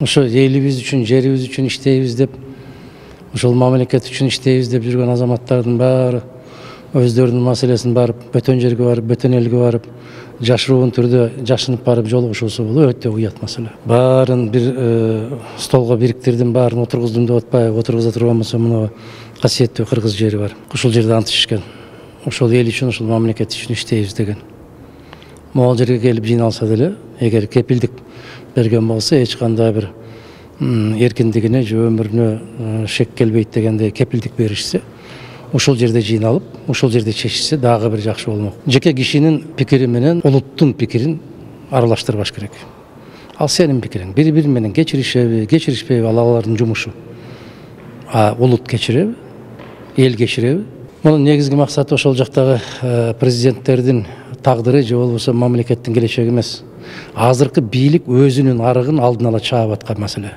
Ошо элибиз үчүн, жерибиз үчүн иштейбиз деп, ошол мамлекет үчүн иштейбиз деп жүргөн азаматтардын баары өздөрүнүн маселесин барып, бөтөн жерге барып, бөтөн элге барып, жашыруун түрдө жашынып барып жолугушуусу бул өтө уят маселе. Баарын бир столго бириктирдим, баарын отургуздум деп атпайбы, отургуза турган болсо мына касиеттүү кыргыз жери бар. Ушул жерде ант ичишкен. Ошол эл үчүн, ошол мамлекет үчүн иштейбиз деген. Могул жерге келип жыйналса деле, эгер кепилдик берген болсо, эч кандай бир эркиндигине же өмүрүнө шек келбейт дегендей кепилдик беришсе, ошол жерде жыйналып, ошол жерде чечишсе дагы бир жакшы болмок. Жеке кишинин пикири менен улуттун пикирин аралаштырбаш керек. Ал сенин пикириң. Бири-бири менен кечиришеби, кечиришпейби, ал алардын жумушу. Улут кечиреби, эл кечиреби? Мунун негизги максаты ошол жактагы президенттердин тагдыры же болбосо мамлекеттин келечеги эмес. Азыркы бийлик өзүнүн арыгын алдын ала чаап аткан маселе.